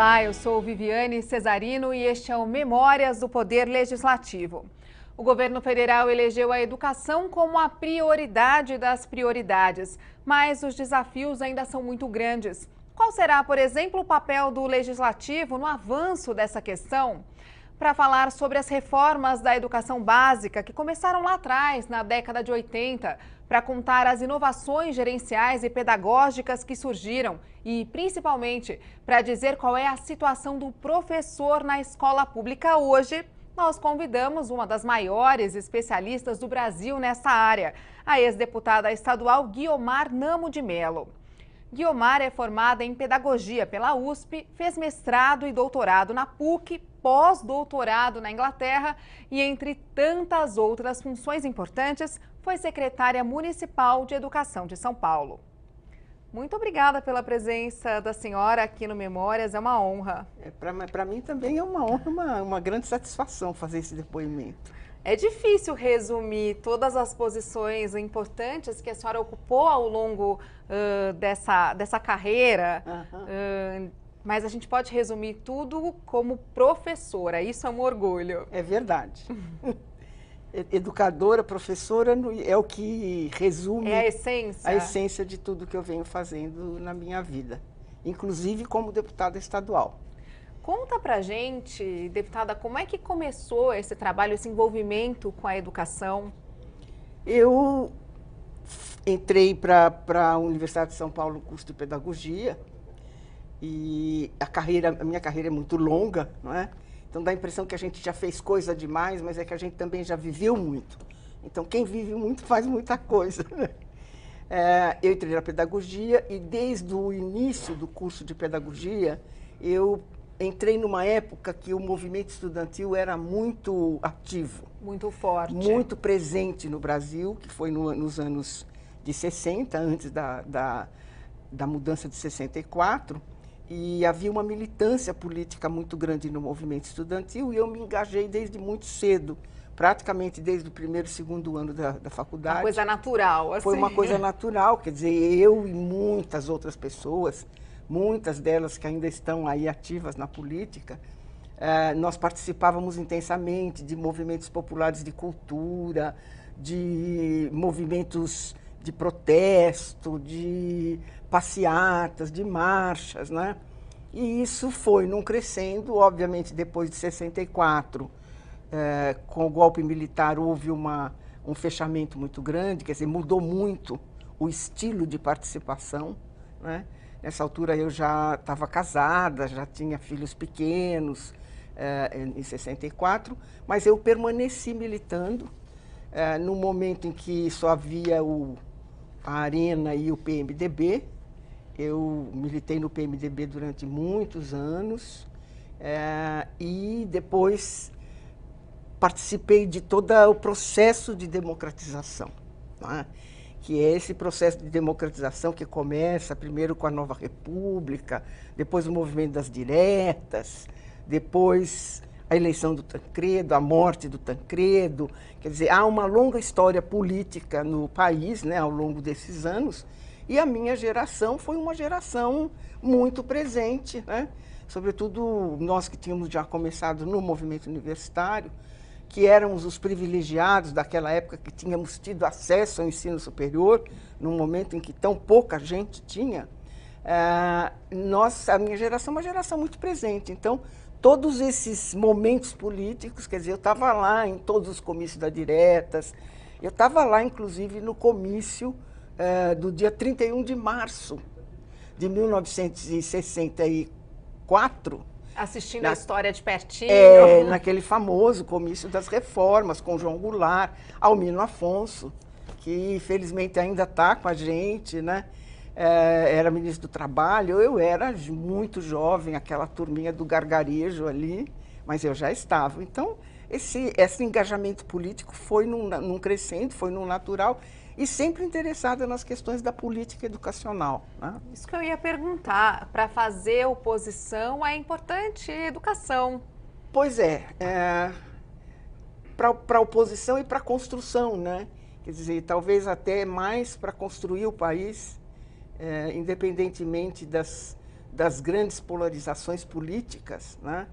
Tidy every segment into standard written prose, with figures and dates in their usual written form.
Olá, eu sou Viviane Cesarino e este é o Memórias do Poder Legislativo. O governo federal elegeu a educação como a prioridade das prioridades, mas os desafios ainda são muito grandes. Qual será, por exemplo, o papel do legislativo no avanço dessa questão? Para falar sobre as reformas da educação básica que começaram lá atrás, na década de 80, para contar as inovações gerenciais e pedagógicas que surgiram e, principalmente, para dizer qual é a situação do professor na escola pública hoje, nós convidamos uma das maiores especialistas do Brasil nessa área, a ex-deputada estadual Guiomar Namo de Mello. Guiomar é formada em pedagogia pela USP, fez mestrado e doutorado na PUC, pós-doutorado na Inglaterra e, entre tantas outras funções importantes, foi secretária municipal de Educação de São Paulo. Muito obrigada pela presença da senhora aqui no Memórias, é uma honra. Para mim também é uma honra, uma grande satisfação fazer esse depoimento. É difícil resumir todas as posições importantes que a senhora ocupou ao longo dessa carreira, mas a gente pode resumir tudo como professora, isso é um orgulho. É verdade. Educadora, professora é o que resume a essência de tudo que eu venho fazendo na minha vida, inclusive como deputada estadual. Conta pra gente, deputada, como é que começou esse trabalho, esse envolvimento com a educação? Eu entrei para a Universidade de São Paulo no curso de pedagogia e a minha carreira é muito longa, não é? Então dá a impressão que a gente já fez coisa demais, mas é que a gente também já viveu muito. Então quem vive muito faz muita coisa. Eu entrei na pedagogia e desde o início do curso de pedagogia eu entrei numa época que o movimento estudantil era muito ativo. Muito forte. Muito presente no Brasil, que foi nos anos de 60, antes da mudança de 64. E havia uma militância política muito grande no movimento estudantil e eu me engajei desde muito cedo, praticamente desde o primeiro e segundo ano da faculdade. Uma coisa natural, assim. Foi uma coisa natural, quer dizer, eu e muitas outras pessoas, muitas delas que ainda estão aí ativas na política, nós participávamos intensamente de movimentos populares de cultura, de movimentos de protesto, de passeatas, de marchas, né? E isso foi num crescendo, obviamente, depois de 64, com o golpe militar houve um fechamento muito grande, quer dizer, mudou muito o estilo de participação, né? Nessa altura eu já estava casada, já tinha filhos pequenos, em 64, mas eu permaneci militando no momento em que só havia a Arena e o PMDB. Eu militei no PMDB durante muitos anos e depois participei de todo o processo de democratização, né? Que é esse processo de democratização que começa primeiro com a Nova República, depois o movimento das diretas, depois a eleição do Tancredo, a morte do Tancredo. Quer dizer, há uma longa história política no país, né, ao longo desses anos, e a minha geração foi uma geração muito presente, né? Sobretudo nós que tínhamos já começado no movimento universitário, que éramos os privilegiados daquela época, que tínhamos tido acesso ao ensino superior, num momento em que tão pouca gente tinha. A minha geração é uma geração muito presente. Então, todos esses momentos políticos, quer dizer, eu estava lá em todos os comícios da Diretas, eu estava lá, inclusive, no comício do dia 31 de março de 1964, assistindo a história de pertinho. Naquele famoso comício das reformas, com João Goulart, Almino Afonso, que felizmente ainda está com a gente, né? Era ministro do Trabalho, eu era muito jovem, aquela turminha do gargarejo ali, mas eu já estava. Então, esse engajamento político foi num crescente, foi num natural, e sempre interessada nas questões da política educacional, né? Isso que eu ia perguntar, para fazer oposição é importante educação. Pois para a oposição e para a construção, né? Quer dizer, talvez até mais para construir o país, independentemente das grandes polarizações políticas, né,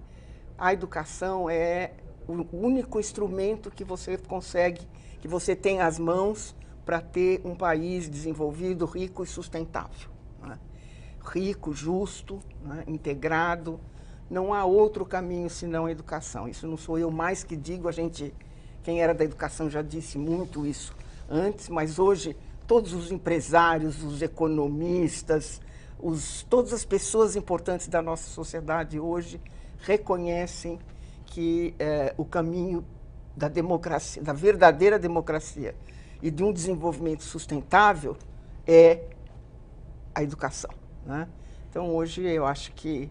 a educação é o único instrumento que você consegue, que você tem às mãos para ter um país desenvolvido, rico e sustentável, né? Rico, justo, né, integrado. Não há outro caminho senão a educação. Isso não sou eu mais que digo, quem era da educação já disse muito isso antes, mas hoje todos os empresários, os economistas, todas as pessoas importantes da nossa sociedade hoje reconhecem que o caminho da democracia, da verdadeira democracia e de um desenvolvimento sustentável é a educação, né? Então, hoje, eu acho que,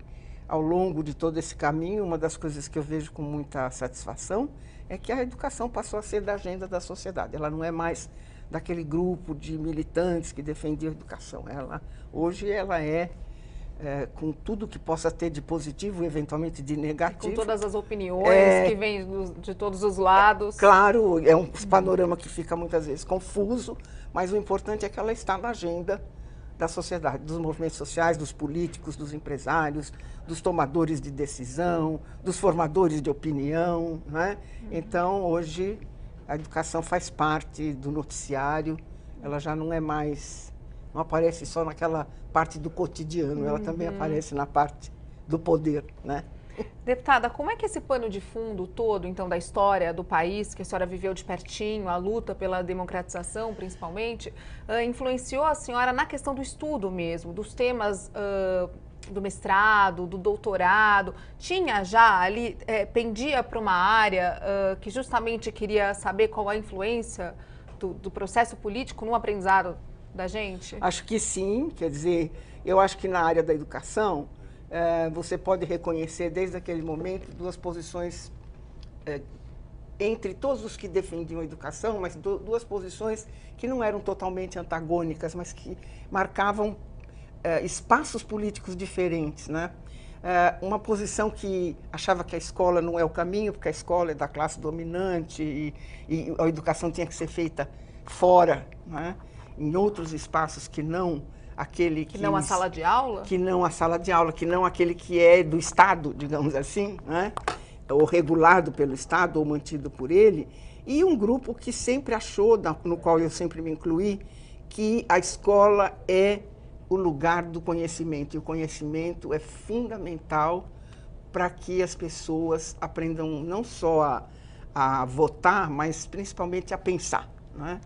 ao longo de todo esse caminho, uma das coisas que eu vejo com muita satisfação é que a educação passou a ser da agenda da sociedade. Ela não é mais daquele grupo de militantes que defendiam a educação. Hoje, ela com tudo que possa ter de positivo, eventualmente de negativo. Com todas as opiniões que vêm de todos os lados. Claro, é um panorama que fica muitas vezes confuso, mas o importante é que ela está na agenda da sociedade, dos movimentos sociais, dos políticos, dos empresários, dos tomadores de decisão, dos formadores de opinião, né? Então, hoje, a educação faz parte do noticiário, ela já não é mais, não aparece só naquela parte do cotidiano, ela também aparece na parte do poder, né? Deputada, como é que esse pano de fundo todo, então, da história do país, que a senhora viveu de pertinho, a luta pela democratização, principalmente, influenciou a senhora na questão do estudo mesmo, dos temas do mestrado, do doutorado? Tinha já ali, pendia para uma área que justamente queria saber qual a influência do processo político no aprendizado da gente? Acho que sim, quer dizer, eu acho que na área da educação, você pode reconhecer desde aquele momento duas posições entre todos os que defendiam a educação, mas duas posições que não eram totalmente antagônicas, mas que marcavam espaços políticos diferentes, né? Uma posição que achava que a escola não é o caminho, porque a escola é da classe dominante e a educação tinha que ser feita fora, né? Em outros espaços que não aquele que não a sala de aula? Que não a sala de aula, que não aquele que é do Estado, digamos assim, né? Ou regulado pelo Estado, ou mantido por ele. E um grupo que sempre achou, no qual eu sempre me incluí, que a escola é o lugar do conhecimento. E o conhecimento é fundamental para que as pessoas aprendam não só a votar, mas principalmente a pensar, né?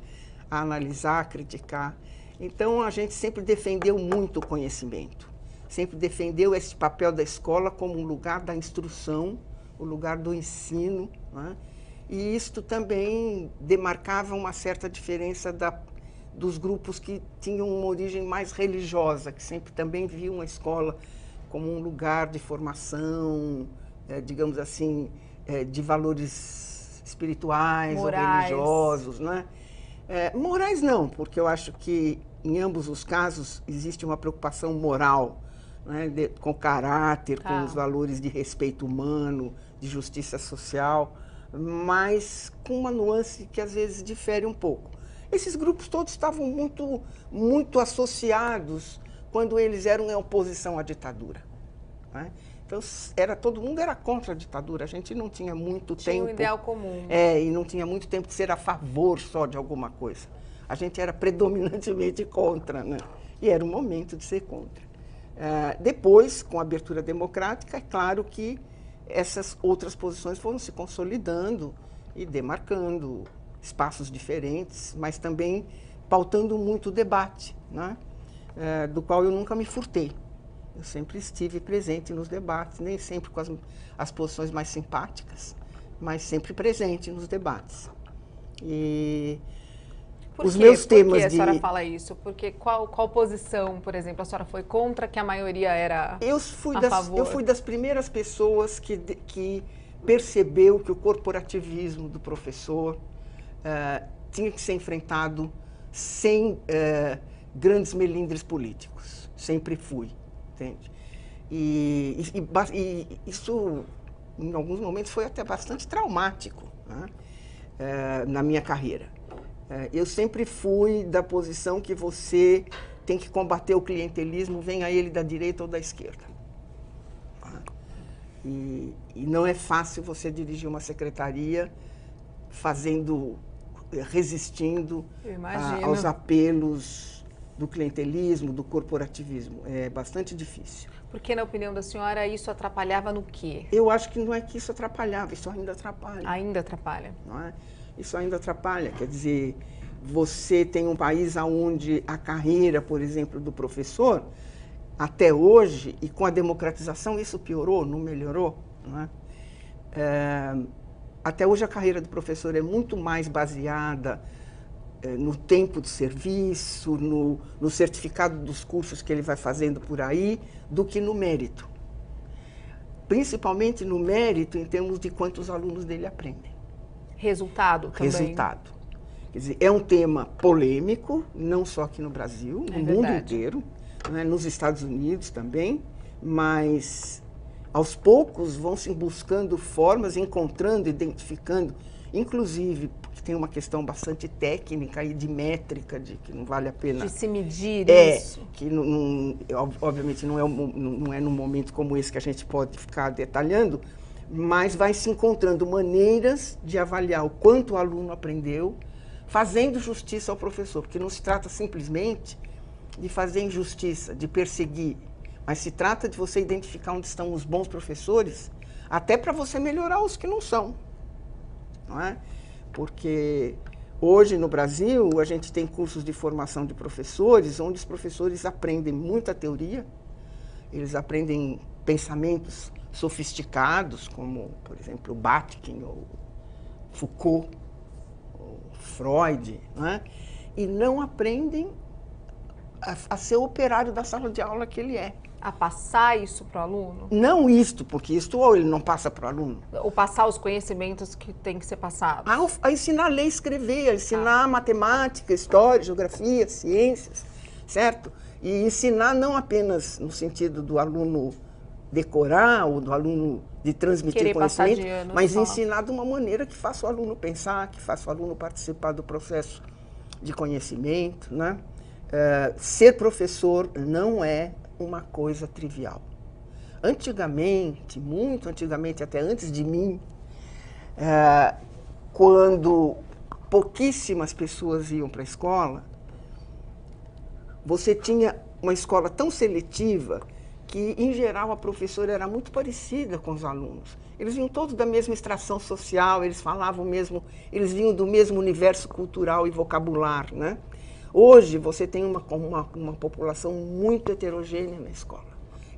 A analisar, a criticar. Então, a gente sempre defendeu muito o conhecimento, sempre defendeu esse papel da escola como um lugar da instrução, o lugar do ensino, né? E isto também demarcava uma certa diferença dos grupos que tinham uma origem mais religiosa, que sempre também viam a escola como um lugar de formação, digamos assim, de valores espirituais ou religiosos, né? Morais não, porque eu acho que em ambos os casos existe uma preocupação moral, né, com caráter, com os valores de respeito humano, de justiça social, mas com uma nuance que às vezes difere um pouco. Esses grupos todos estavam muito associados quando eles eram em oposição à ditadura, né? Então, todo mundo era contra a ditadura, a gente não tinha muito tempo... Tinha um ideal comum. E não tinha muito tempo de ser a favor só de alguma coisa. A gente era predominantemente contra, né? E era o momento de ser contra. Depois, com a abertura democrática, é claro que essas outras posições foram se consolidando e demarcando espaços diferentes, mas também pautando muito o debate, né? Do qual eu nunca me furtei. Eu sempre estive presente nos debates, nem sempre com as posições mais simpáticas, mas sempre presente nos debates. E os meus temas Por que a senhora fala isso? Porque qual posição, por exemplo, a senhora foi contra, que a maioria era a favor? Eu fui das primeiras pessoas que percebeu que o corporativismo do professor tinha que ser enfrentado sem grandes melindres políticos. Sempre fui. Entende? E isso, em alguns momentos, foi até bastante traumático, né? Na minha carreira. Eu sempre fui da posição que você tem que combater o clientelismo, venha ele da direita ou da esquerda. E não é fácil você dirigir uma secretaria resistindo aos apelos do clientelismo, do corporativismo. É bastante difícil. Porque, na opinião da senhora, isso atrapalhava no quê? Eu acho que não é que isso atrapalhava, isso ainda atrapalha. Ainda atrapalha? Não é? Isso ainda atrapalha. Quer dizer, você tem um país onde a carreira, por exemplo, do professor, até hoje, e com a democratização isso piorou, não melhorou, não é? Até hoje a carreira do professor é muito mais baseada no tempo de serviço, no certificado dos cursos que ele vai fazendo por aí, do que no mérito. Principalmente no mérito em termos de quantos alunos dele aprendem. Resultado também. Resultado. Quer dizer, é um tema polêmico, não só aqui no Brasil, no mundo inteiro, né, nos Estados Unidos também, mas aos poucos vão se buscando formas, encontrando, identificando, inclusive, porque tem uma questão bastante técnica e de métrica, de que não vale a pena... De se medir isso. Que obviamente não é num momento como esse que a gente pode ficar detalhando, mas vai se encontrando maneiras de avaliar o quanto o aluno aprendeu, fazendo justiça ao professor, porque não se trata simplesmente de fazer injustiça, de perseguir, mas se trata de você identificar onde estão os bons professores, até para você melhorar os que não são. Não é? Porque hoje no Brasil a gente tem cursos de formação de professores, onde os professores aprendem muita teoria, eles aprendem pensamentos sofisticados, como, por exemplo, Bakhtin, ou Foucault, ou Freud, não é? E não aprendem a ser o operário da sala de aula que ele é. A passar isso para o aluno? Não isto, porque isto ou ele não passa para o aluno. Ou passar os conhecimentos que tem que ser passados? A ensinar a ler e escrever, a ensinar matemática, história, geografia, ciências, certo? E ensinar não apenas no sentido do aluno decorar ou do aluno de transmitir querer conhecimento, de ano, mas ensinar de uma maneira que faça o aluno pensar, que faça o aluno participar do processo de conhecimento, né? Ser professor não é uma coisa trivial. Antigamente, muito antigamente, até antes de mim, quando pouquíssimas pessoas iam para a escola, você tinha uma escola tão seletiva que, em geral, a professora era muito parecida com os alunos. Eles vinham todos da mesma extração social, eles falavam mesmo, eles vinham do mesmo universo cultural e vocabular, né? Hoje, você tem uma população muito heterogênea na escola.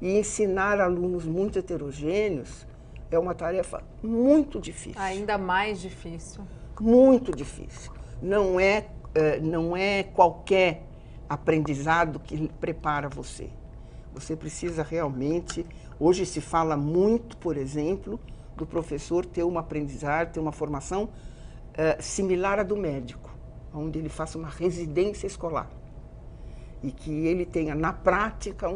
E ensinar alunos muito heterogêneos é uma tarefa muito difícil. Ainda mais difícil. Muito difícil. Não é qualquer aprendizado que prepara você. Você precisa realmente... Hoje se fala muito, por exemplo, do professor ter uma aprendizagem, ter uma formação similar à do médico, onde ele faça uma residência escolar e que ele tenha, na prática,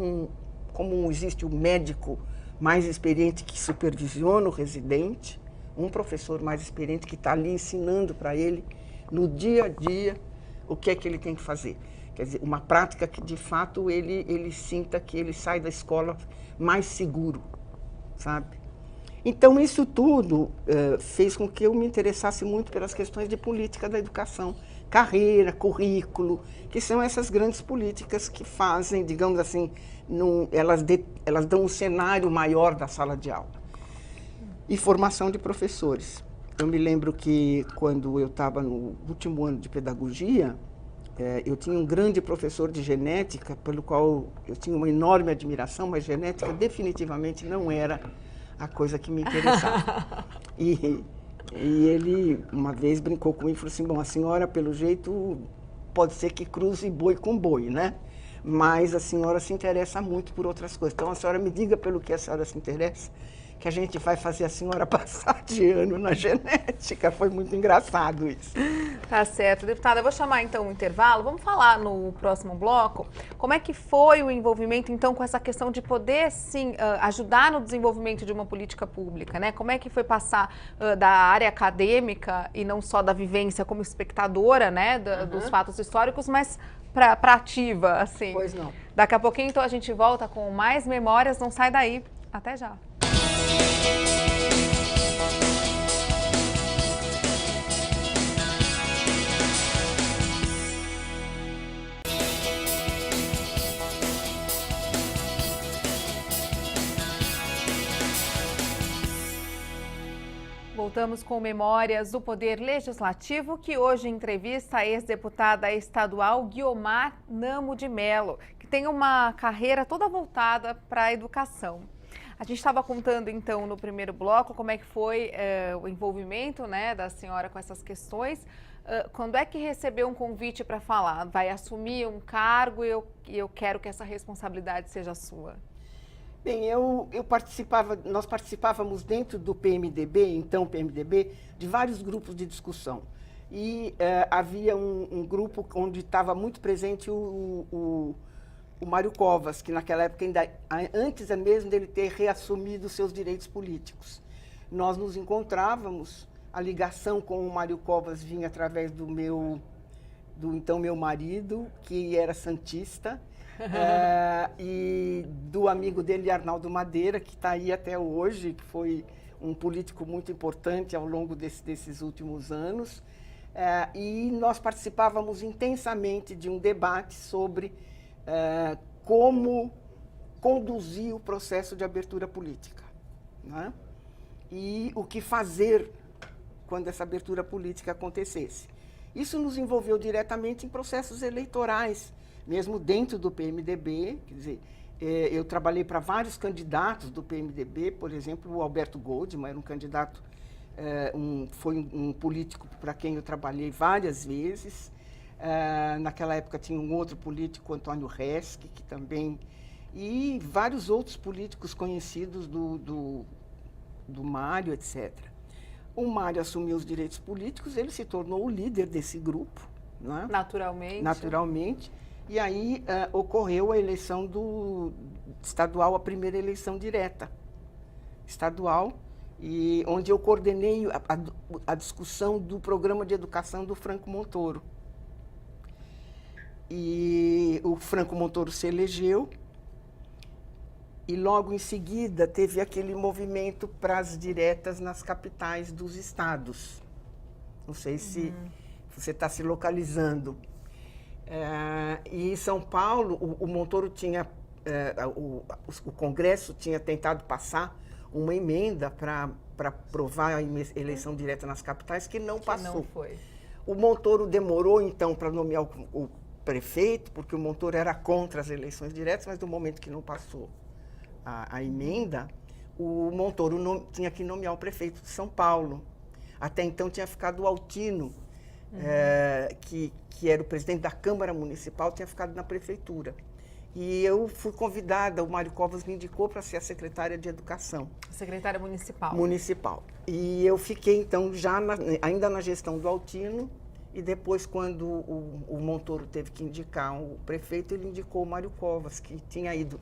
como existe o médico mais experiente que supervisiona o residente, um professor mais experiente que está ali ensinando para ele, no dia a dia, o que é que ele tem que fazer. Quer dizer, uma prática que, de fato, ele sinta que ele sai da escola mais seguro, sabe? Então, isso tudo fez com que eu me interessasse muito pelas questões de política da educação, carreira, currículo, que são essas grandes políticas que fazem, digamos assim, elas dão um cenário maior da sala de aula. E formação de professores. Eu me lembro que, quando eu estava no último ano de pedagogia, eu tinha um grande professor de genética, pelo qual eu tinha uma enorme admiração, mas genética definitivamente não era a coisa que me interessava. E ele, uma vez, brincou comigo e falou assim, bom, a senhora, pelo jeito, pode ser que cruze boi com boi, né? Mas a senhora se interessa muito por outras coisas. Então, a senhora me diga pelo que a senhora se interessa, que a gente vai fazer a senhora passar de ano na genética. Foi muito engraçado isso. Tá certo. Deputada, eu vou chamar então um intervalo. Vamos falar no próximo bloco como é que foi o envolvimento então com essa questão de poder, sim, ajudar no desenvolvimento de uma política pública, né? Como é que foi passar da área acadêmica e não só da vivência como espectadora, né, dos fatos históricos, mas para ativa, assim. Pois não. Daqui a pouquinho então a gente volta com mais memórias. Não sai daí. Até já. Voltamos com Memórias do Poder Legislativo, que hoje entrevista a ex-deputada estadual Guiomar Namo de Mello, que tem uma carreira toda voltada para a educação. A gente estava contando, então, no primeiro bloco, como é que foi o envolvimento, né, da senhora com essas questões. Quando é que recebeu um convite para falar? Vai assumir um cargo e eu quero que essa responsabilidade seja sua. Bem, nós participávamos dentro do PMDB, então PMDB, de vários grupos de discussão. E havia um grupo onde estava muito presente o Mário Covas, que naquela época, antes mesmo dele ter reassumido seus direitos políticos. Nós nos encontrávamos, a ligação com o Mário Covas vinha através do então meu marido, que era santista, e do amigo dele, Arnaldo Madeira, que está aí até hoje, que foi um político muito importante ao longo desses últimos anos. E nós participávamos intensamente de um debate sobre como conduzir o processo de abertura política, né? E o que fazer quando essa abertura política acontecesse. Isso nos envolveu diretamente em processos eleitorais, mesmo dentro do PMDB. Quer dizer, eu trabalhei para vários candidatos do PMDB, por exemplo, o Alberto Goldman era um candidato, foi um político para quem eu trabalhei várias vezes. Naquela época tinha um outro político, Antônio Resch, que também, e vários outros políticos conhecidos do Mário, etc. O Mário assumiu os direitos políticos, ele se tornou o líder desse grupo, né? Naturalmente. E aí ocorreu a eleição estadual, a primeira eleição direta estadual, e onde eu coordenei a discussão do programa de educação do Franco Montoro. E o Franco Montoro se elegeu, e logo em seguida teve aquele movimento para as diretas nas capitais dos estados. Não sei se você está se localizando. E em São Paulo, o Montoro tinha, o Congresso tinha tentado passar uma emenda para aprovar a eleição direta nas capitais, que não passou. Não foi. O Montoro demorou, então, para nomear o prefeito, porque o Montoro era contra as eleições diretas, mas no momento que não passou a emenda, o Montoro tinha que nomear o prefeito de São Paulo. Até então tinha ficado o Altino, que era o presidente da Câmara Municipal, tinha ficado na prefeitura. E eu fui convidada, o Mário Covas me indicou para ser a secretária de Educação. Secretária municipal. Municipal. E eu fiquei, então, ainda na gestão do Altino, e depois, quando o Montoro teve que indicar o prefeito, ele indicou o Mário Covas, que tinha ido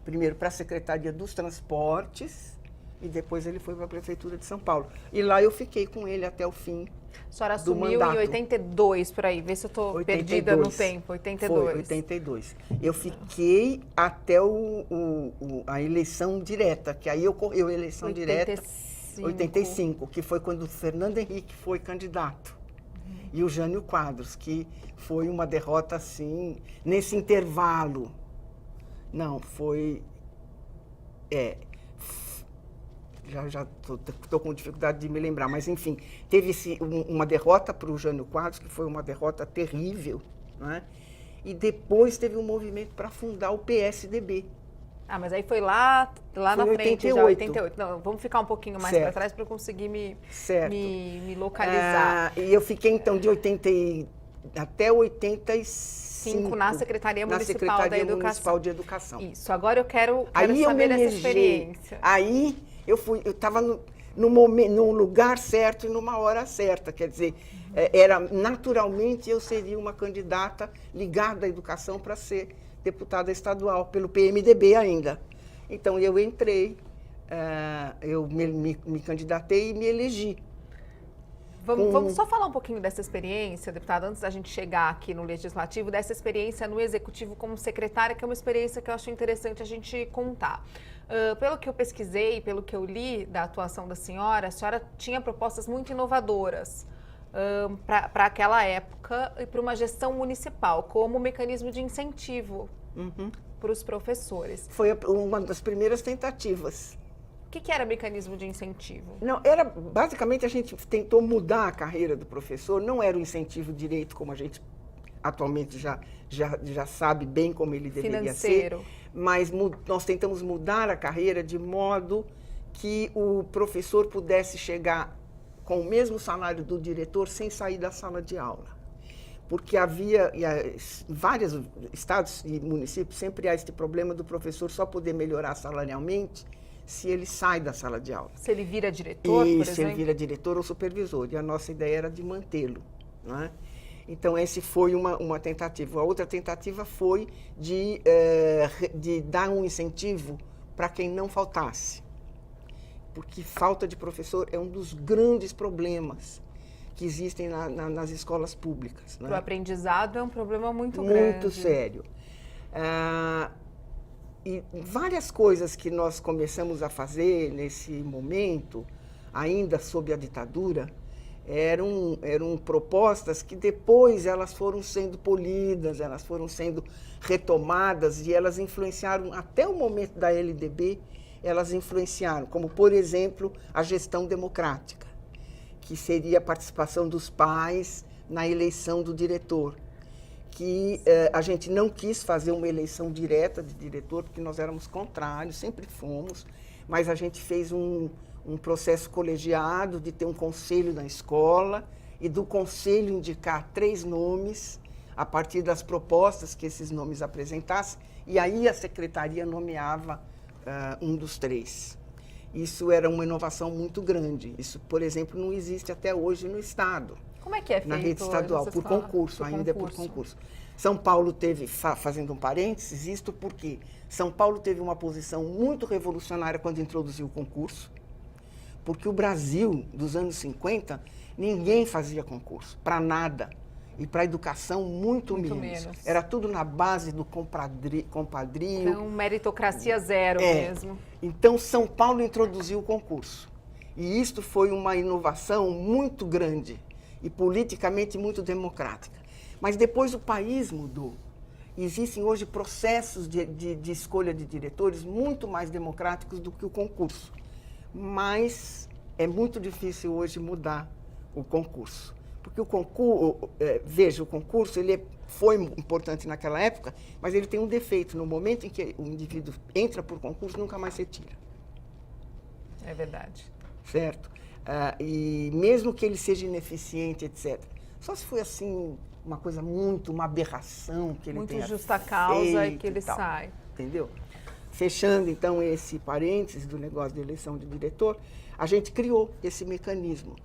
primeiro para a Secretaria dos Transportes, e depois ele foi para a Prefeitura de São Paulo. E lá eu fiquei com ele até o fim. A senhora assumiu em 82, por aí, vê se eu estou perdida no tempo, 82. Foi, 82. Eu fiquei até a eleição direta, que aí ocorreu a eleição direta, 85, que foi quando o Fernando Henrique foi candidato. E o Jânio Quadros, que foi uma derrota assim, nesse intervalo. Não, foi... Já estou com dificuldade de me lembrar, mas enfim, teve uma derrota para o Jânio Quadros, que foi uma derrota terrível, né? E depois teve um movimento para fundar o PSDB. Ah, mas aí foi lá na frente, 88. já 88. Não, vamos ficar um pouquinho mais para trás para eu conseguir me localizar. E eu fiquei, então, de 80 até 85 na Secretaria Municipal da Educação. Municipal de Educação. Isso, agora eu quero saber dessa experiência. Aí eu estava num lugar certo e numa hora certa, quer dizer, naturalmente eu seria uma candidata ligada à educação para ser deputada estadual, pelo PMDB ainda. Então eu entrei, eu me candidatei e me elegi. Vamos só falar um pouquinho dessa experiência, deputada, antes da gente chegar aqui no Legislativo, dessa experiência no Executivo como secretária, que é uma experiência que eu acho interessante a gente contar. Pelo que eu pesquisei, pelo que eu li da atuação da senhora, a senhora tinha propostas muito inovadoras para aquela época e para uma gestão municipal, como mecanismo de incentivo para os professores. Foi uma das primeiras tentativas. O que era mecanismo de incentivo? Não, basicamente a gente tentou mudar a carreira do professor, não era o incentivo direito como a gente atualmente já sabe bem como ele deveria ser, mas nós tentamos mudar a carreira de modo que o professor pudesse chegar com o mesmo salário do diretor sem sair da sala de aula. Porque havia vários estados e municípios, sempre há este problema do professor só poder melhorar salarialmente se ele sai da sala de aula. Se ele vira diretor, por exemplo? Se ele vira diretor ou supervisor. E a nossa ideia era de mantê-lo, não é? Então, essa foi uma tentativa. A outra tentativa foi de dar um incentivo para quem não faltasse. Porque falta de professor é um dos grandes problemas que existem nas escolas públicas. Para o aprendizado é um problema muito grande. Muito sério. E várias coisas que nós começamos a fazer nesse momento, ainda sob a ditadura, eram propostas que depois elas foram sendo polidas, elas foram sendo retomadas e elas influenciaram, até o momento da LDB, elas influenciaram, como, por exemplo, a gestão democrática, que seria a participação dos pais na eleição do diretor. Que a gente não quis fazer uma eleição direta de diretor, porque nós éramos contrários, sempre fomos, mas a gente fez um processo colegiado de ter um conselho na escola e do conselho indicar 3 nomes a partir das propostas que esses nomes apresentassem, e aí a secretaria nomeava um dos 3. Isso era uma inovação muito grande. Isso, por exemplo, não existe até hoje no Estado. Como é que é feito? Na rede estadual, por concurso, ainda é por concurso. São Paulo teve, fazendo um parênteses, isto porque São Paulo teve uma posição muito revolucionária quando introduziu o concurso, porque o Brasil, dos anos 50, ninguém fazia concurso, para nada. E para a educação, muito menos. Era tudo na base do compadrio. Então, meritocracia zero mesmo. Então, São Paulo introduziu o concurso. E isto foi uma inovação muito grande e politicamente muito democrática. Mas depois o país mudou. Existem hoje processos de escolha de diretores muito mais democráticos do que o concurso. Mas é muito difícil hoje mudar o concurso. Porque o concurso, veja, o concurso ele foi importante naquela época, mas ele tem um defeito. No momento em que o indivíduo entra por concurso, nunca mais se tira. É verdade. Certo? E mesmo que ele seja ineficiente, etc. Só se foi assim, uma aberração que ele tenha feito. Muito justa causa e que ele sai. Entendeu? Fechando, então, esse parênteses do negócio de eleição de diretor, a gente criou esse mecanismo.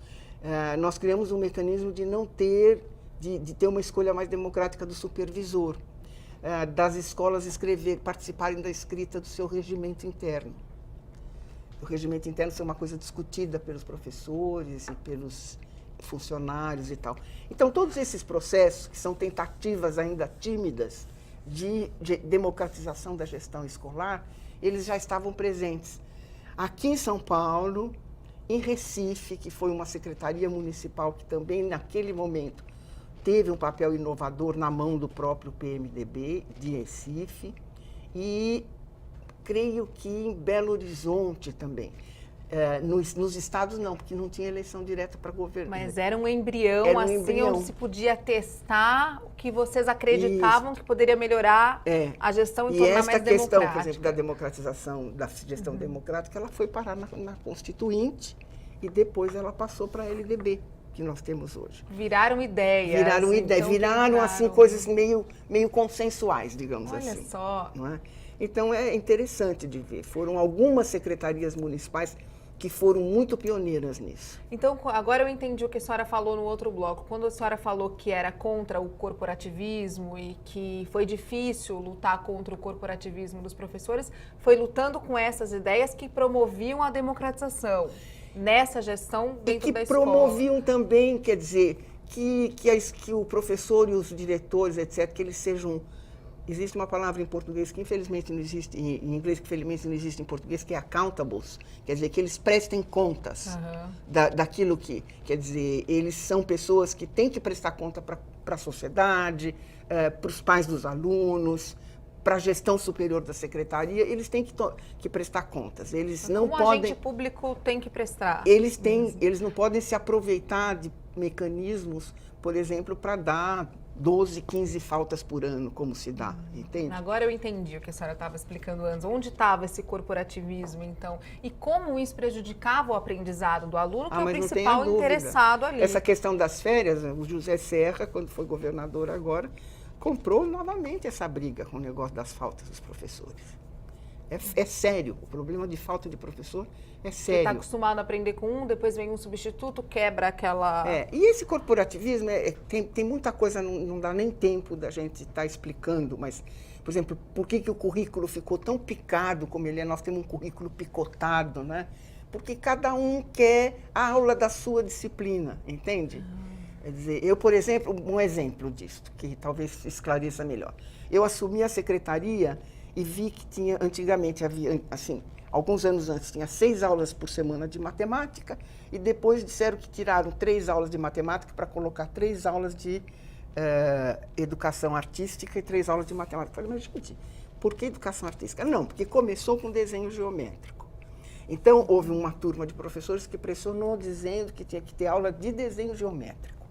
Nós criamos um mecanismo de não ter, de ter uma escolha mais democrática do supervisor, das escolas participarem da escrita do seu regimento interno. O regimento interno é uma coisa discutida pelos professores e pelos funcionários e tal. Então, todos esses processos, que são tentativas ainda tímidas de democratização da gestão escolar, eles já estavam presentes. Aqui em São Paulo, em Recife, que foi uma secretaria municipal que também, naquele momento, teve um papel inovador na mão do próprio PMDB de Recife, e creio que em Belo Horizonte também. Nos estados não, porque não tinha eleição direta para governo. Mas era um embrião, onde se podia testar o que vocês acreditavam que poderia melhorar a gestão e tornar mais democrática. E esta questão, por exemplo, da democratização, da gestão democrática, ela foi parar na Constituinte e depois ela passou para a LDB, que nós temos hoje. Viraram ideias. Viraram assim, coisas meio consensuais, digamos assim. Olha só. Não é? Então, é interessante de ver. Foram algumas secretarias municipais que foram muito pioneiras nisso. Então, agora eu entendi o que a senhora falou no outro bloco. Quando a senhora falou que era contra o corporativismo e que foi difícil lutar contra o corporativismo dos professores, foi lutando com essas ideias que promoviam a democratização nessa gestão dentro da escola. E que promoviam também, quer dizer, que o professor e os diretores, etc., que eles sejam... Existe uma palavra em português que infelizmente não existe, em inglês que infelizmente não existe em português, que é accountables. Quer dizer, que eles prestem contas daquilo que... Quer dizer, eles são pessoas que têm que prestar conta para a sociedade, para os pais dos alunos, para a gestão superior da secretaria, eles têm que prestar contas. Eles não podem... Como agente público tem que prestar. Eles não podem se aproveitar de mecanismos, por exemplo, para dar 12, 15 faltas por ano, como se dá, entende? Agora eu entendi o que a senhora estava explicando antes. Onde estava esse corporativismo, então? E como isso prejudicava o aprendizado do aluno, que é o principal interessado ali. Essa questão das férias, o José Serra, quando foi governador agora, comprou novamente essa briga com o negócio das faltas dos professores. É sério, o problema de falta de professor é sério. Você está acostumado a aprender com um, depois vem um substituto, quebra aquela... E esse corporativismo, tem muita coisa, não dá nem tempo da gente estar explicando, mas, por exemplo, por que o currículo ficou tão picado como ele é? Nós temos um currículo picotado, né? Porque cada um quer a aula da sua disciplina, entende? Quer dizer, eu, por exemplo, um exemplo disso, que talvez esclareça melhor. Eu assumi a secretaria e vi que antigamente havia, assim, alguns anos antes, tinha 6 aulas por semana de matemática, e depois disseram que tiraram 3 aulas de matemática para colocar 3 aulas de educação artística e 3 aulas de matemática. Eu falei, mas gente, por que educação artística? Não, porque começou com desenho geométrico. Então, houve uma turma de professores que pressionou dizendo que tinha que ter aula de desenho geométrico,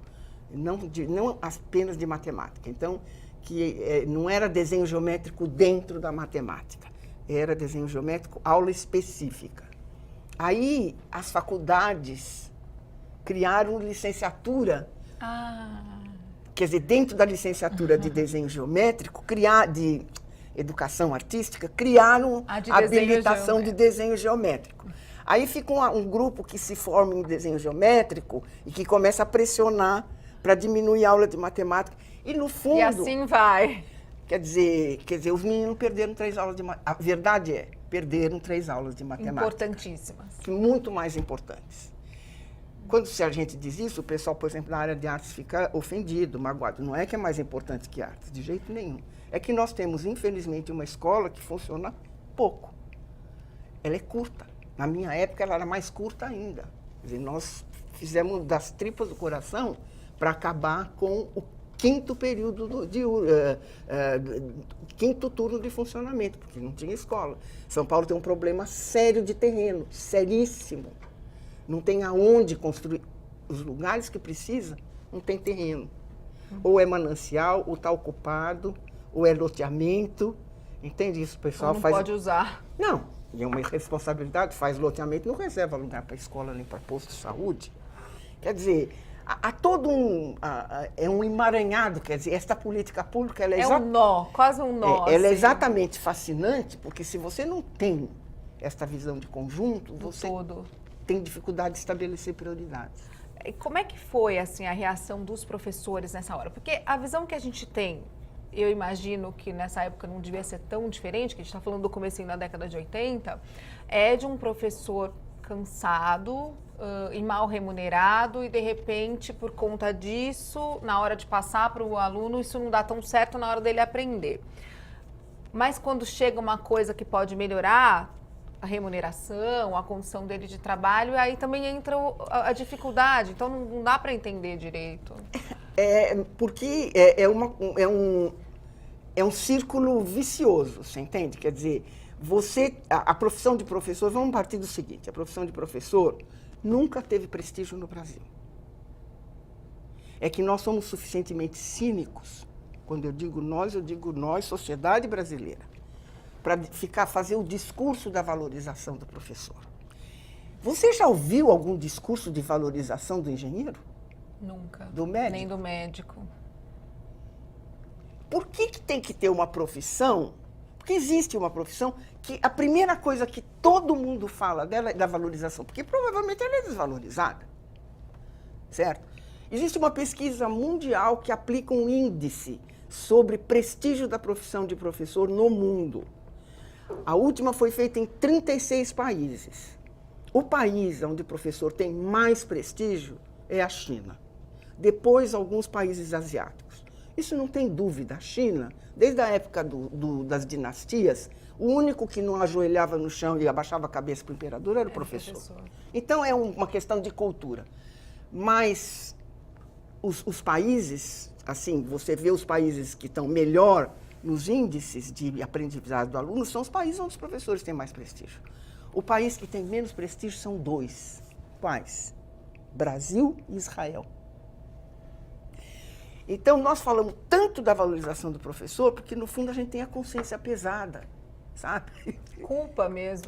não apenas de matemática. Então, que não era desenho geométrico dentro da matemática, era desenho geométrico, aula específica. Aí, as faculdades criaram licenciatura, quer dizer, dentro da licenciatura de desenho geométrico, de educação artística, criaram a habilitação de desenho geométrico. Aí fica um grupo que se forma em desenho geométrico e que começa a pressionar para diminuir a aula de matemática. E no fundo... E assim vai. Quer dizer, os meninos perderam 3 aulas de matemática. A verdade é, perderam 3 aulas de matemática. Importantíssimas. Muito mais importantes. Quando a gente diz isso, o pessoal, por exemplo, na área de artes fica ofendido, magoado. Não é que é mais importante que artes, de jeito nenhum. É que nós temos, infelizmente, uma escola que funciona pouco. Ela é curta. Na minha época, ela era mais curta ainda. Quer dizer, nós fizemos das tripas do coração para acabar com o quinto período quinto turno de funcionamento, porque não tinha escola. São Paulo tem um problema sério de terreno, seríssimo. Não tem aonde construir. Os lugares que precisa, não tem terreno. Ou é manancial, ou está ocupado, ou é loteamento. Entende isso, pessoal? Ou não pode usar. Não, é uma irresponsabilidade, faz loteamento, não reserva lugar para escola nem para posto de saúde. Quer dizer, há todo é um emaranhado, quer dizer, esta política pública... Ela um nó, quase um nó. Ela é exatamente fascinante, porque se você não tem esta visão de conjunto, você tem dificuldade de estabelecer prioridades. E como é que foi, assim, a reação dos professores nessa hora? Porque a visão que a gente tem, eu imagino que nessa época não devia ser tão diferente, que a gente está falando do comecinho da década de 80, é de um professor cansado e mal remunerado, e de repente, por conta disso, na hora de passar para o aluno, isso não dá tão certo na hora dele aprender. Mas quando chega uma coisa que pode melhorar a remuneração, a condição dele de trabalho, aí também entra a dificuldade, então não dá para entender direito. Porque é um círculo vicioso, você entende? Quer dizer, a profissão de professor, vamos partir do seguinte, a profissão de professor nunca teve prestígio no Brasil. É que nós somos suficientemente cínicos, quando eu digo nós, sociedade brasileira, para fazer o discurso da valorização do professor. Você já ouviu algum discurso de valorização do engenheiro? Nunca. Do médico? Nem do médico. Por que tem que ter uma profissão? Porque existe uma profissão que a primeira coisa que todo mundo fala dela é da valorização, porque provavelmente ela é desvalorizada, certo? Existe uma pesquisa mundial que aplica um índice sobre prestígio da profissão de professor no mundo. A última foi feita em 36 países. O país onde o professor tem mais prestígio é a China. Depois, alguns países asiáticos. Isso não tem dúvida. A China, desde a época das dinastias, o único que não ajoelhava no chão e abaixava a cabeça para o imperador era o professor. Então, é uma questão de cultura. Mas os países, assim, você vê os países que estão melhor nos índices de aprendizado do aluno, são os países onde os professores têm mais prestígio. O país que tem menos prestígio são dois. Quais? Brasil e Israel. Então, nós falamos tanto da valorização do professor, porque, no fundo, a gente tem a consciência pesada, sabe? Culpa mesmo.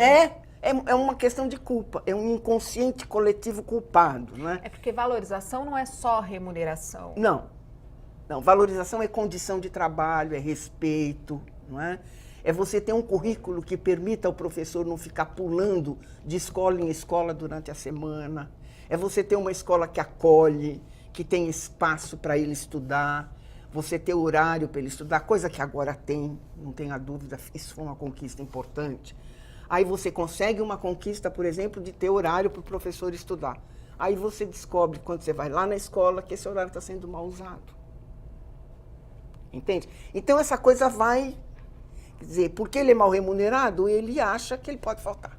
É uma questão de culpa, é um inconsciente coletivo culpado, né? É porque valorização não é só remuneração. Não, valorização é condição de trabalho, é respeito, não é? É você ter um currículo que permita ao professor não ficar pulando de escola em escola durante a semana. É você ter uma escola que acolhe, que tem espaço para ele estudar, você ter horário para ele estudar, coisa que agora tem, não tenha dúvida, isso foi uma conquista importante. Aí você consegue uma conquista, por exemplo, de ter horário para o professor estudar. Aí você descobre, quando você vai lá na escola, que esse horário está sendo mal usado. Entende? Então, essa coisa vai, quer dizer, porque ele é mal remunerado, ele acha que ele pode faltar.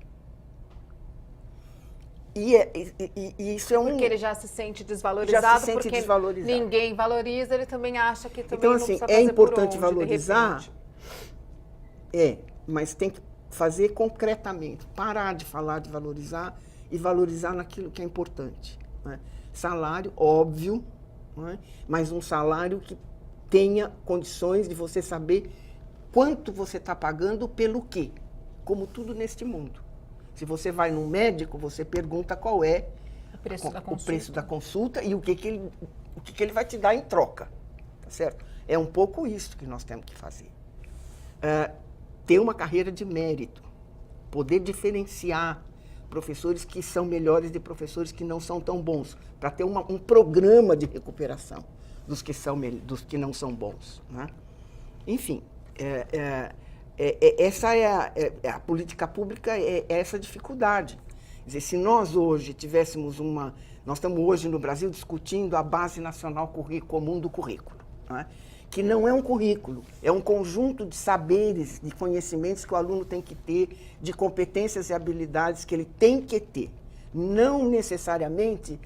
E isso é um... Porque ele já se sente desvalorizado, porque desvalorizado. Ninguém valoriza, ele também acha que também então, não assim, precisa fazer é importante por onde, valorizar, mas tem que fazer concretamente, parar de falar de valorizar e valorizar naquilo que é importante. Né? Salário, óbvio, né? Mas um salário que tenha condições de você saber quanto você está pagando pelo quê, como tudo neste mundo. Se você vai num médico, você pergunta qual é o preço da consulta e o que ele vai te dar em troca, tá certo? É um pouco isso que nós temos que fazer. Ter uma carreira de mérito, poder diferenciar professores que são melhores de professores que não são tão bons, para ter um programa de recuperação dos que não são bons, né? Enfim, essa é a política pública, é essa dificuldade. Quer dizer, se nós hoje tivéssemos nós estamos hoje no Brasil discutindo a Base Nacional Comum do Currículo, né? Que não é um currículo, é um conjunto de saberes, de conhecimentos que o aluno tem que ter, de competências e habilidades que ele tem que ter. Não necessariamente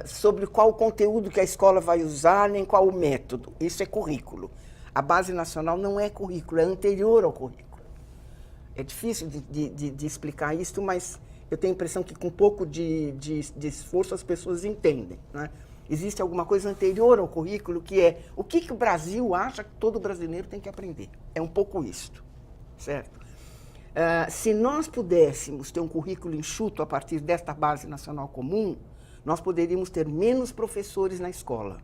sobre qual conteúdo que a escola vai usar, nem qual o método. Isso é currículo. A Base Nacional não é currículo, é anterior ao currículo. É difícil de explicar isso, mas eu tenho a impressão que com um pouco de esforço as pessoas entendem, né? Existe alguma coisa anterior ao currículo que é o que o Brasil acha que todo brasileiro tem que aprender. É um pouco isto, certo? Se nós pudéssemos ter um currículo enxuto a partir desta Base Nacional Comum, nós poderíamos ter menos professores na escola.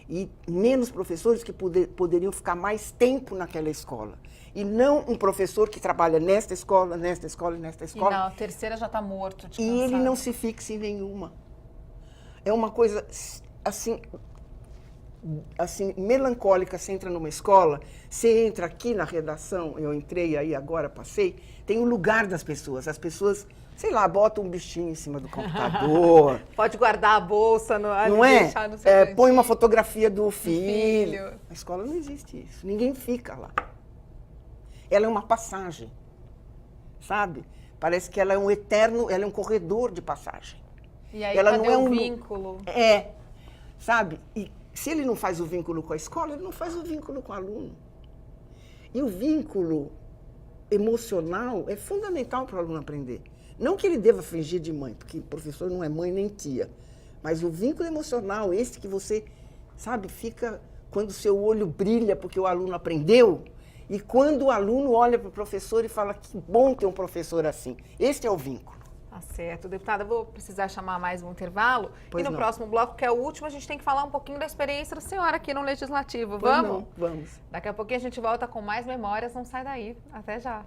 E menos professores que poderiam ficar mais tempo naquela escola. E não um professor que trabalha nesta escola, nesta escola e nesta escola. E não, a terceira já está morto, de e ele não se fixa em nenhuma. É uma coisa, assim, melancólica. Você entra numa escola, você entra aqui na redação, eu entrei aí agora, passei, tem o lugar das pessoas. As pessoas, sei lá, botam um bichinho em cima do computador. Pode guardar a bolsa, não é? Deixar no seu põe uma fotografia do filho. A escola não existe isso, ninguém fica lá. Ela é uma passagem, sabe? Parece que ela é um eterno, ela é um corredor de passagem. E aí, ela cadê não é o vínculo? Sabe? E se ele não faz o vínculo com a escola, ele não faz o vínculo com o aluno. E o vínculo emocional é fundamental para o aluno aprender. Não que ele deva fingir de mãe, porque o professor não é mãe nem tia. Mas o vínculo emocional, esse que você, sabe, fica quando o seu olho brilha porque o aluno aprendeu, e quando o aluno olha para o professor e fala que bom ter um professor assim. Esse é o vínculo. Tá certo. Deputada, vou precisar chamar mais um intervalo. Pois e no não. próximo bloco, que é o último, a gente tem que falar um pouquinho da experiência da senhora aqui no Legislativo. Pois Vamos? não, vamos. Daqui a pouquinho a gente volta com mais memórias. Não sai daí. Até já.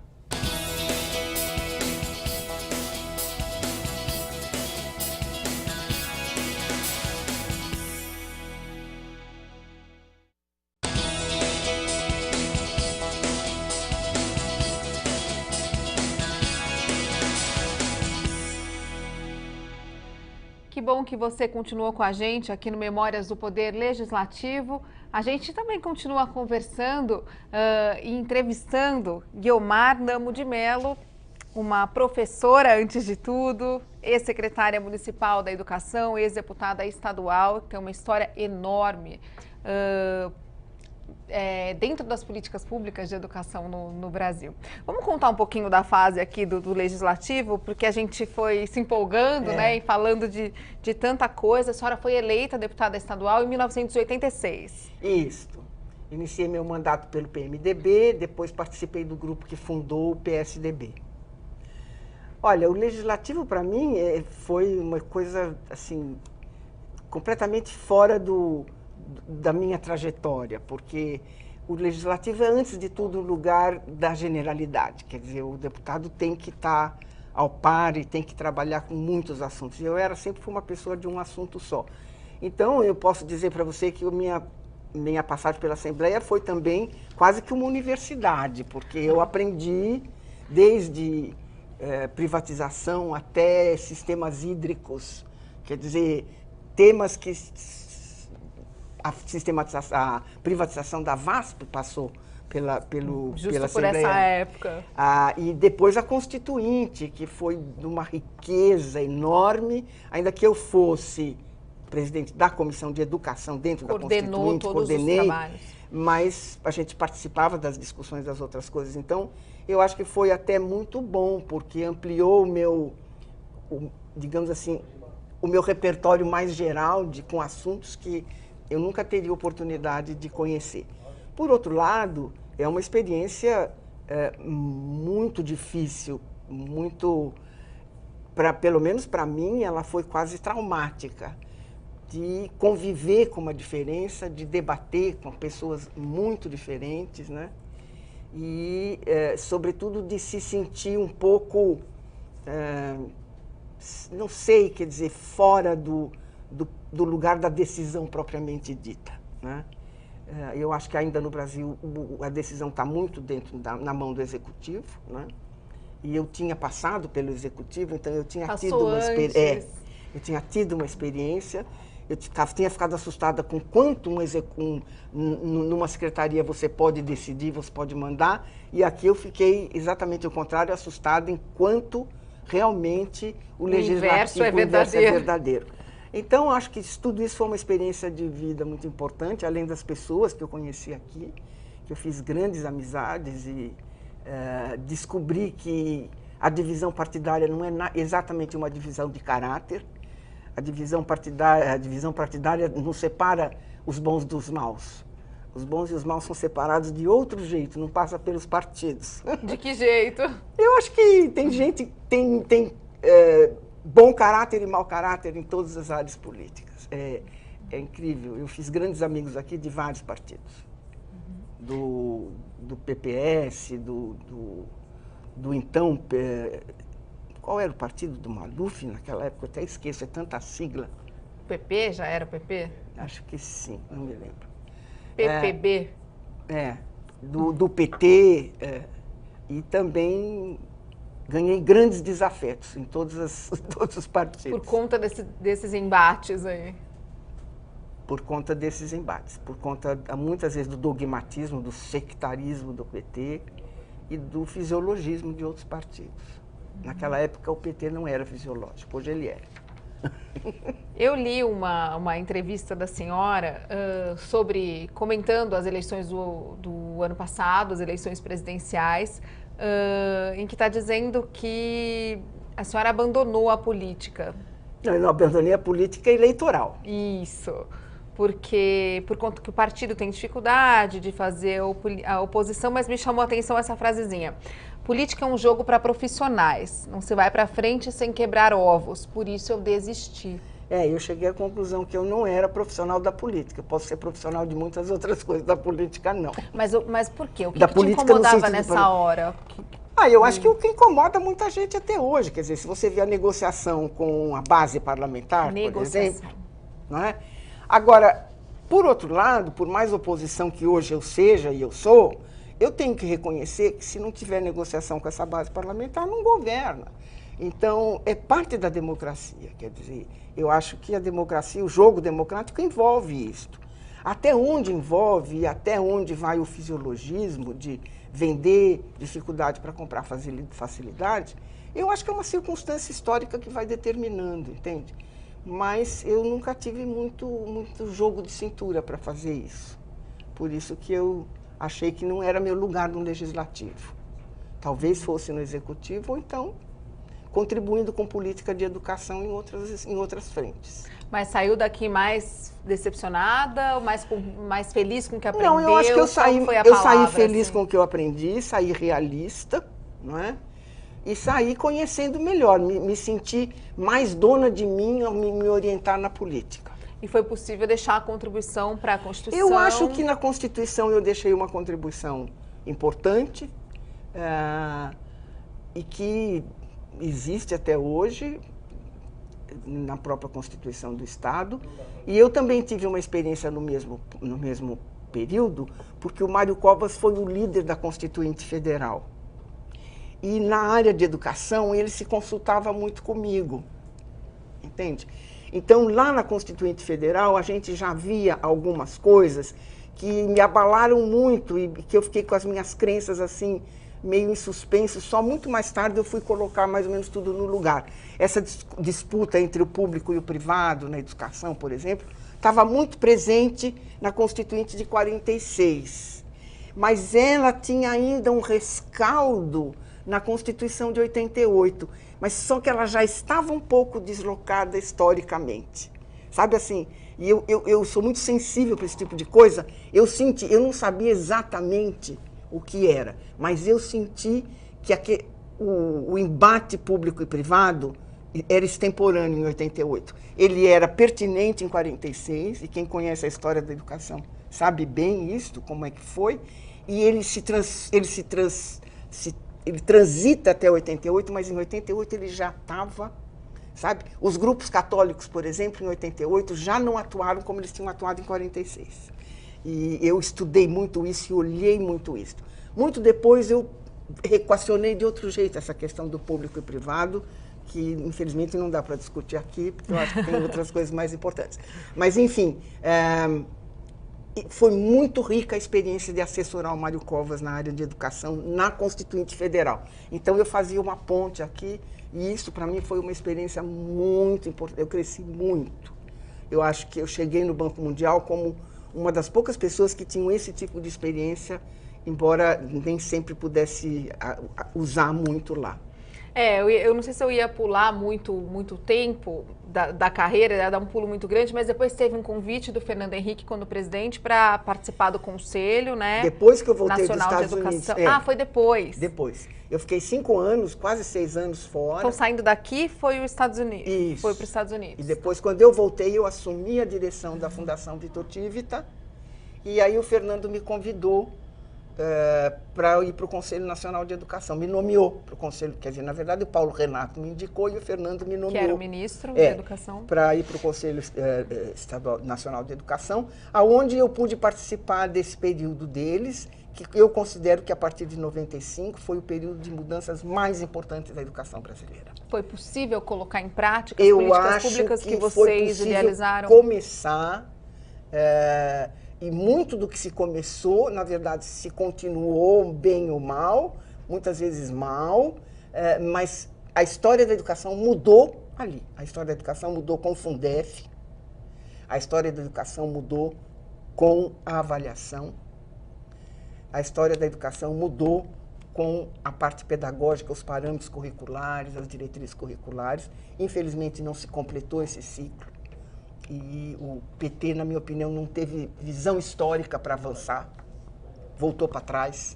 Que bom que você continua com a gente aqui no Memórias do Poder Legislativo. A gente também continua conversando e entrevistando Guiomar Namo de Mello, uma professora, antes de tudo, ex-secretária municipal da Educação, ex-deputada estadual, tem uma história enorme dentro das políticas públicas de educação no Brasil. Vamos contar um pouquinho da fase aqui do Legislativo, porque a gente foi se empolgando, né, e falando de tanta coisa. A senhora foi eleita deputada estadual em 1986. Isso. Iniciei meu mandato pelo PMDB, depois participei do grupo que fundou o PSDB. Olha, o Legislativo, para mim, foi uma coisa, assim, completamente fora da minha trajetória, porque o Legislativo é, antes de tudo, um lugar da generalidade. Quer dizer, o deputado tem que estar ao par e tem que trabalhar com muitos assuntos. Eu sempre fui uma pessoa de um assunto só. Então, eu posso dizer para você que minha passagem pela Assembleia foi também quase que uma universidade, porque eu aprendi desde privatização até sistemas hídricos, quer dizer, temas que a privatização da VASP passou pela Justo por Assembleia. essa época. E depois a Constituinte, que foi de uma riqueza enorme, ainda que eu fosse presidente da Comissão de Educação dentro da Constituinte, todos os trabalhos. Mas a gente participava das discussões das outras coisas. Então, eu acho que foi até muito bom, porque ampliou digamos assim, o meu repertório mais geral com assuntos que eu nunca teria oportunidade de conhecer. Por outro lado, é uma experiência muito difícil, pelo menos para mim, ela foi quase traumática, de conviver com uma diferença, de debater com pessoas muito diferentes, né? E, sobretudo, de se sentir um pouco, não sei, quer dizer, fora do lugar da decisão propriamente dita, né? Eu acho que ainda no Brasil a decisão está muito na mão do Executivo, né? E eu tinha passado pelo Executivo, então eu tinha tido uma experiência. Eu tinha ficado assustada com quanto numa secretaria você pode decidir, você pode mandar, e aqui eu fiquei exatamente o contrário, assustada em quanto realmente o Legislativo inverso é verdadeiro. Então, acho que tudo isso foi uma experiência de vida muito importante, além das pessoas que eu conheci aqui, que eu fiz grandes amizades e descobri que a divisão partidária não é exatamente uma divisão de caráter. A divisão partidária não separa os bons dos maus. Os bons e os maus são separados de outro jeito, não passa pelos partidos. De que jeito? Eu acho que tem gente que tem bom caráter e mau caráter em todas as áreas políticas. É incrível. Eu fiz grandes amigos aqui de vários partidos. Do PPS, do então... Qual era o partido do Maluf naquela época? Eu até esqueço, é tanta sigla. O PP? Já era o PP? Acho que sim, não me lembro. PPB? Do PT, e também ganhei grandes desafetos em todos os partidos. Por conta desses embates aí? Por conta desses embates, por conta, muitas vezes, do dogmatismo, do sectarismo do PT e do fisiologismo de outros partidos. Naquela época o PT não era fisiológico, hoje ele é. Eu li uma entrevista da senhora comentando as eleições do ano passado, as eleições presidenciais, em que está dizendo que a senhora abandonou a política. Não, eu não abandonei a política eleitoral. Isso, porque por conta que o partido tem dificuldade de fazer a oposição, mas me chamou a atenção essa frasezinha. Política é um jogo para profissionais, não se vai para frente sem quebrar ovos, por isso eu desisti. Eu cheguei à conclusão que eu não era profissional da política. Eu posso ser profissional de muitas outras coisas, da política não. Mas por quê? O que, Da que te política incomodava nessa hora? Eu acho que o que incomoda muita gente até hoje, quer dizer, se você vê a negociação com a base parlamentar, por exemplo, não é? Agora, por outro lado, por mais oposição que hoje eu seja e eu sou, eu tenho que reconhecer que se não tiver negociação com essa base parlamentar, não governa. Então, é parte da democracia, quer dizer, eu acho que a democracia, o jogo democrático envolve isto. Até onde envolve e até onde vai o fisiologismo de vender dificuldade para comprar facilidade, eu acho que é uma circunstância histórica que vai determinando, entende? Mas eu nunca tive muito jogo de cintura para fazer isso. Por isso que eu achei que não era meu lugar no legislativo. Talvez fosse no executivo ou então contribuindo com política de educação em outras frentes. Mas saiu daqui mais decepcionada, mais feliz com o que aprendeu? Não, eu acho que eu saí feliz assim? com o que eu aprendi, saí realista, não é? E saí conhecendo melhor, me senti mais dona de mim ao me orientar na política. E foi possível deixar a contribuição para a Constituição? Eu acho que na Constituição eu deixei uma contribuição importante e que existe até hoje na própria Constituição do Estado. E eu também tive uma experiência no mesmo período, porque o Mário Covas foi o líder da Constituinte Federal. E na área de educação ele se consultava muito comigo, entende? Então lá na Constituinte Federal a gente já via algumas coisas que me abalaram muito e que eu fiquei com as minhas crenças assim, meio em suspenso, só muito mais tarde eu fui colocar mais ou menos tudo no lugar. Essa disputa entre o público e o privado na educação, por exemplo, estava muito presente na Constituinte de 46, mas ela tinha ainda um rescaldo na Constituição de 88, mas só que ela já estava um pouco deslocada historicamente, sabe assim? E eu sou muito sensível para esse tipo de coisa, eu não sabia exatamente o que era, mas eu senti que o embate público e privado era extemporâneo em 88. Ele era pertinente em 46, e quem conhece a história da educação sabe bem isto, como é que foi, e ele transita até 88, mas em 88 ele já estava, sabe? Os grupos católicos, por exemplo, em 88 já não atuaram como eles tinham atuado em 46. E eu estudei muito isso e olhei muito isso. Muito depois eu equacionei de outro jeito essa questão do público e privado, que infelizmente não dá para discutir aqui, porque eu acho que tem outras coisas mais importantes. Mas, enfim, foi muito rica a experiência de assessorar o Mário Covas na área de educação na Constituinte Federal. Então eu fazia uma ponte aqui, e isso para mim foi uma experiência muito importante. Eu cresci muito. Eu acho que eu cheguei no Banco Mundial como uma das poucas pessoas que tinham esse tipo de experiência, embora nem sempre pudesse usar muito lá. Eu não sei se eu ia pular muito tempo da carreira, ia dar um pulo muito grande, mas depois teve um convite do Fernando Henrique, quando presidente, para participar do Conselho, né? Depois que eu voltei dos Nacional de Estados Unidos. Educação. Foi depois. Depois. Eu fiquei 5 anos, quase 6 anos fora. Então, saindo daqui, foi os Estados Unidos. Isso. Foi para os Estados Unidos. E depois, quando eu voltei, eu assumi a direção da Fundação Vitor Tivita, e aí o Fernando me convidou para ir para o Conselho Nacional de Educação. Me nomeou para o Conselho, quer dizer, na verdade o Paulo Renato me indicou e o Fernando me nomeou. Que era o ministro da Educação. Para ir para o Conselho Estadual Nacional de Educação, aonde eu pude participar desse período deles, que eu considero que a partir de 95 foi o período de mudanças mais importantes da educação brasileira. Foi possível colocar em prática as políticas públicas que vocês idealizaram? Começar, e muito do que se começou, na verdade, se continuou bem ou mal, muitas vezes mal, mas a história da educação mudou ali. A história da educação mudou com o Fundef, a história da educação mudou com a avaliação, a história da educação mudou com a parte pedagógica, os parâmetros curriculares, as diretrizes curriculares. Infelizmente, não se completou esse ciclo. E o PT, na minha opinião, não teve visão histórica para avançar. Voltou para trás.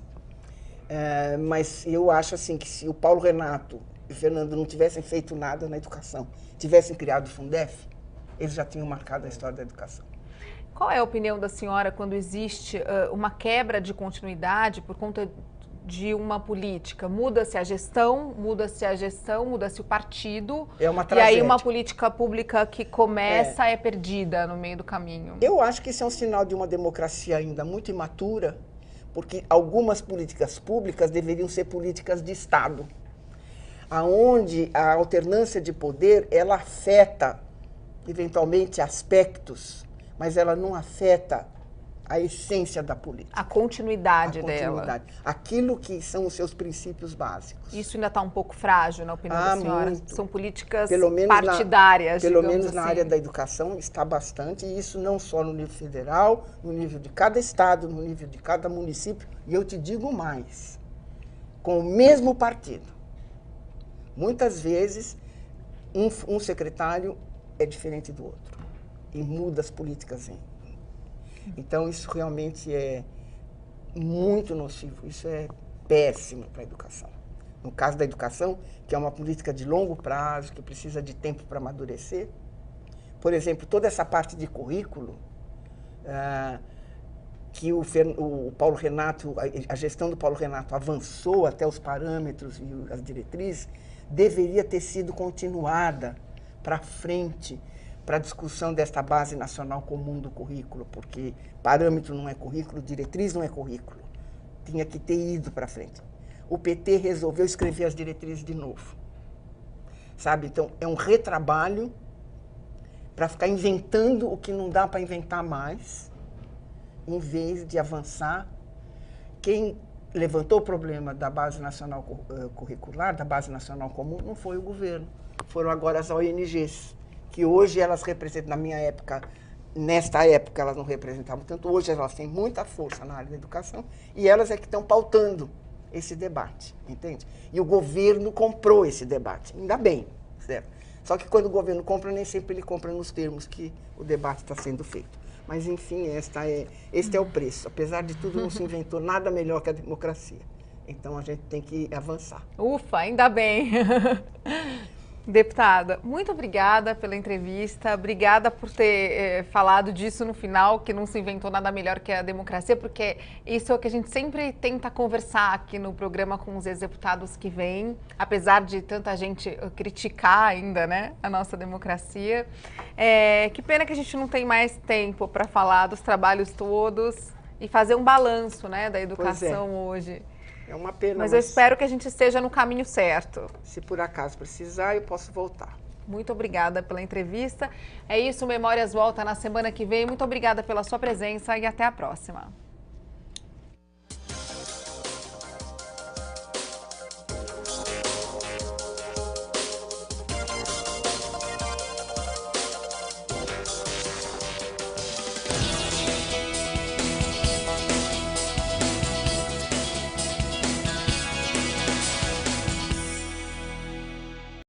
Mas eu acho assim que se o Paulo Renato e o Fernando não tivessem feito nada na educação, tivessem criado o Fundef, eles já tinham marcado a história da educação. Qual é a opinião da senhora quando existe uma quebra de continuidade por conta de uma política? Muda-se a gestão, muda-se o partido. É uma e tragédia. aí uma política pública que começa é perdida no meio do caminho. Eu acho que isso é um sinal de uma democracia ainda muito imatura, porque algumas políticas públicas deveriam ser políticas de Estado, aonde a alternância de poder, ela afeta, eventualmente, aspectos, mas ela não afeta a essência da política. A continuidade dela. Aquilo que são os seus princípios básicos. Isso ainda está um pouco frágil, na opinião da senhora? Muito. São políticas Partidárias, partidárias, pelo menos assim. Na área da educação está bastante, e isso não só no nível federal, no nível de cada estado, no nível de cada município, e eu te digo mais, com o mesmo partido. Muitas vezes, um secretário é diferente do outro, e muda as políticas. Então, isso realmente é muito nocivo, isso é péssimo para a educação. No caso da educação, que é uma política de longo prazo, que precisa de tempo para amadurecer. Por exemplo, toda essa parte de currículo, que o Paulo Renato, a gestão do Paulo Renato avançou até os parâmetros e as diretrizes, deveria ter sido continuada para frente, para a discussão desta base nacional comum do currículo, porque parâmetro não é currículo, diretriz não é currículo. Tinha que ter ido para frente. O PT resolveu escrever as diretrizes de novo. Sabe? Então, é um retrabalho para ficar inventando o que não dá para inventar mais, em vez de avançar. Quem levantou o problema da base nacional curricular, da base nacional comum, não foi o governo. Foram agora as ONGs, que hoje elas representam, na minha época, nesta época elas não representavam tanto, hoje elas têm muita força na área da educação, e elas é que estão pautando esse debate, entende? E o governo comprou esse debate, ainda bem, certo? Só que quando o governo compra, nem sempre ele compra nos termos que o debate está sendo feito. Mas, enfim, este é o preço. Apesar de tudo, não se inventou nada melhor que a democracia. Então, a gente tem que avançar. Ufa, ainda bem. Deputada, muito obrigada pela entrevista, obrigada por ter falado disso no final, que não se inventou nada melhor que a democracia, porque isso é o que a gente sempre tenta conversar aqui no programa com os ex-deputados que vêm, apesar de tanta gente criticar ainda, né, a nossa democracia. Que pena que a gente não tem mais tempo para falar dos trabalhos todos e fazer um balanço, né, da educação hoje. É uma pena, mas eu espero que a gente esteja no caminho certo. Se por acaso precisar, eu posso voltar. Muito obrigada pela entrevista. É isso, Memórias volta na semana que vem. Muito obrigada pela sua presença e até a próxima.